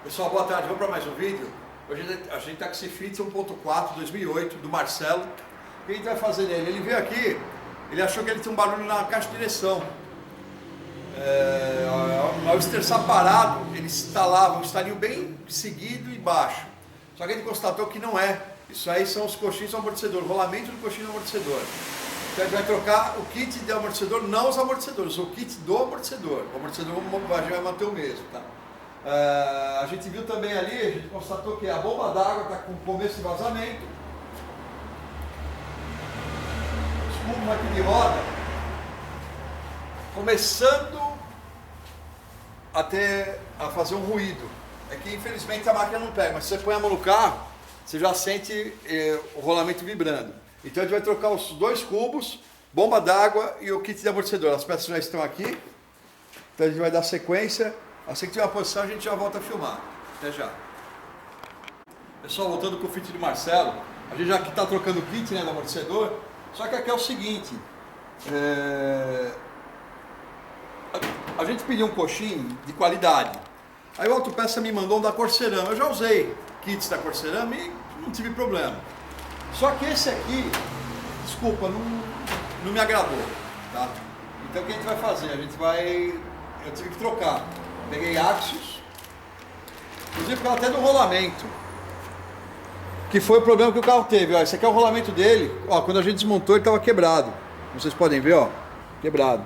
Pessoal, boa tarde, vamos para mais um vídeo. Hoje a gente está com esse Fit 1.4 2008 do Marcelo. O que a gente vai fazer nele? Ele veio aqui, ele achou que ele tinha um barulho na caixa de direção. Ao estressar parado, ele instalava um estalinho bem seguido e baixo. Só que a gente constatou que não é. Isso aí são os coxins do amortecedor, o rolamento do coxinho do amortecedor. Então a gente vai trocar o kit de amortecedor, não os amortecedores, o kit do amortecedor. O amortecedor a gente vai manter o mesmo, tá? A gente viu também ali, a gente constatou que a bomba d'água está com começo de vazamento. Os cubos aqui de roda começando a fazer um ruído. É que infelizmente a máquina não pega, mas se você põe a mão no carro, você já sente o rolamento vibrando. Então a gente vai trocar os dois cubos, bomba d'água e o kit de amortecedor. As peças já estão aqui, então a gente vai dar sequência. Assim que tiver a posição, a gente já volta a filmar. Até já. Pessoal, voltando com o Fit do Marcelo, a gente já aqui está trocando o kit, né, do amortecedor. Só que aqui é o seguinte, a gente pediu um coxim de qualidade. Aí o Autopeça me mandou um da Corcerama. Eu já usei kits da Corcerama e não tive problema. Só que esse aqui, desculpa, não me agradou, tá? Então o que a gente vai fazer? Eu tive que trocar. Peguei Axios, inclusive por causa até do rolamento, que foi o problema que o carro teve. Ó, esse aqui é o rolamento dele. Ó, quando a gente desmontou ele estava quebrado. Vocês podem ver, ó, quebrado.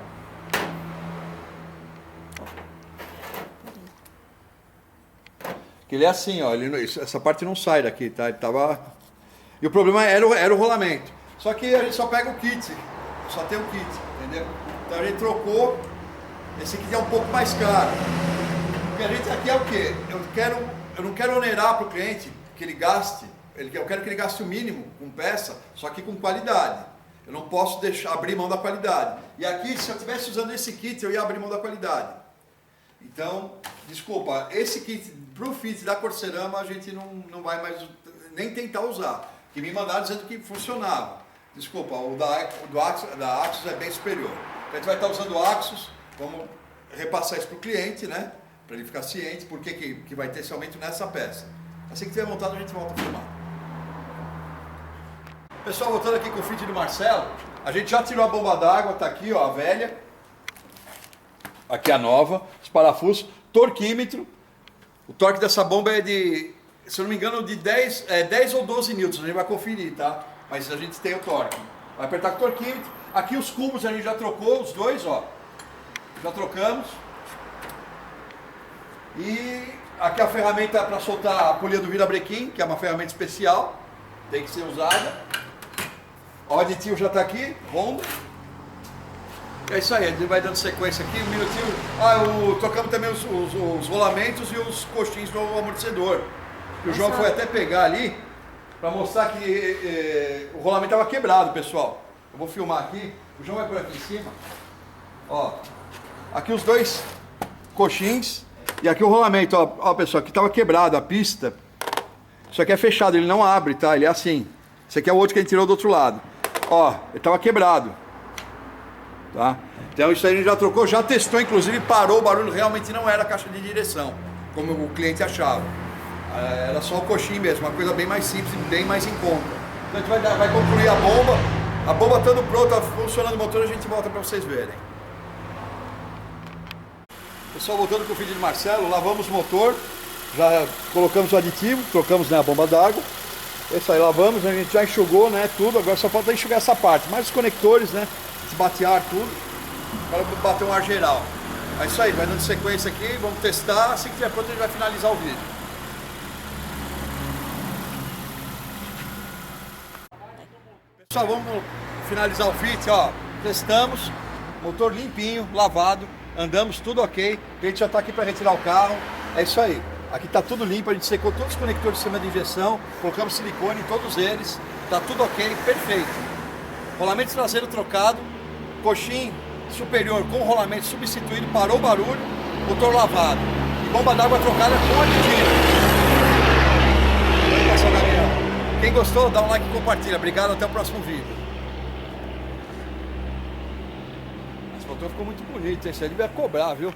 Ele é assim, ó, essa parte não sai daqui, tá? Ele tava... E o problema era o rolamento. Só que a gente só pega o kit, só tem o kit, entendeu? Então a gente trocou. Esse aqui é um pouco mais caro. Porque a gente aqui é o quê? Eu não quero onerar para o cliente que ele gaste, eu quero que ele gaste o mínimo com peça, só que com qualidade. Eu não posso abrir mão da qualidade. E aqui, se eu estivesse usando esse kit, eu ia abrir mão da qualidade. Então, desculpa, esse kit para o Fit da Corcerama a gente não vai mais nem tentar usar. Que me mandaram dizendo que funcionava. Desculpa, o da Axios é bem superior. Então a gente vai estar usando o Axios. Vamos repassar isso para o cliente, né? Para ele ficar ciente por que vai ter esse aumento nessa peça. Assim que tiver montado, a gente volta a filmar. Pessoal, voltando aqui com o Fit do Marcelo, a gente já tirou a bomba d'água, tá aqui, ó, a velha. Aqui a nova, os parafusos, torquímetro. O torque dessa bomba é de, se eu não me engano, de 10 ou 12 newtons. A gente vai conferir, tá? Mas a gente tem o torque. Vai apertar com o torquímetro. Aqui os cubos a gente já trocou, os dois, ó. Já trocamos. E aqui a ferramenta para soltar a polia do virabrequim, que é uma ferramenta especial, tem que ser usada. O aditivo já está aqui, Honda. É isso aí, a gente vai dando sequência aqui, um minutinho. Trocamos também os rolamentos e os coxins do amortecedor. O João foi até pegar ali para mostrar que o rolamento estava quebrado, pessoal. Eu vou filmar aqui, o João vai por aqui em cima. Ó. Aqui os dois coxins e aqui o rolamento, ó pessoal, aqui estava quebrado a pista. Isso aqui é fechado, ele não abre, tá? Ele é assim. Esse aqui é o outro que a gente tirou do outro lado. Ó, ele estava quebrado. Tá? Então isso aí a gente já trocou, já testou, inclusive parou o barulho, realmente não era a caixa de direção, como o cliente achava. Era só o coxinho mesmo, uma coisa bem mais simples e bem mais em conta. Então a gente vai concluir a bomba estando pronta, funcionando o motor, a gente volta para vocês verem. Pessoal, voltando com o vídeo de Marcelo, lavamos o motor, já colocamos o aditivo, trocamos, né, a bomba d'água. Isso aí, lavamos, a gente já enxugou, né, tudo, agora só falta enxugar essa parte, mais os conectores, né, desbatear tudo, para bater um ar geral. É isso aí, vai dando sequência aqui, vamos testar, assim que estiver pronto a gente vai finalizar o vídeo. Pessoal, vamos finalizar o Fit, ó, testamos, motor limpinho, lavado. Andamos tudo ok, a gente já está aqui para retirar o carro, é isso aí. Aqui está tudo limpo, a gente secou todos os conectores de sistema de injeção, colocamos silicone em todos eles, está tudo ok, perfeito. Rolamento traseiro trocado, coxim superior com rolamento substituído, parou o barulho, motor lavado. E bomba d'água trocada com aditivo. Quem gostou, dá um like e compartilha. Obrigado, até o próximo vídeo. Esse motor ficou muito bonito, esse aí ele vai cobrar, viu?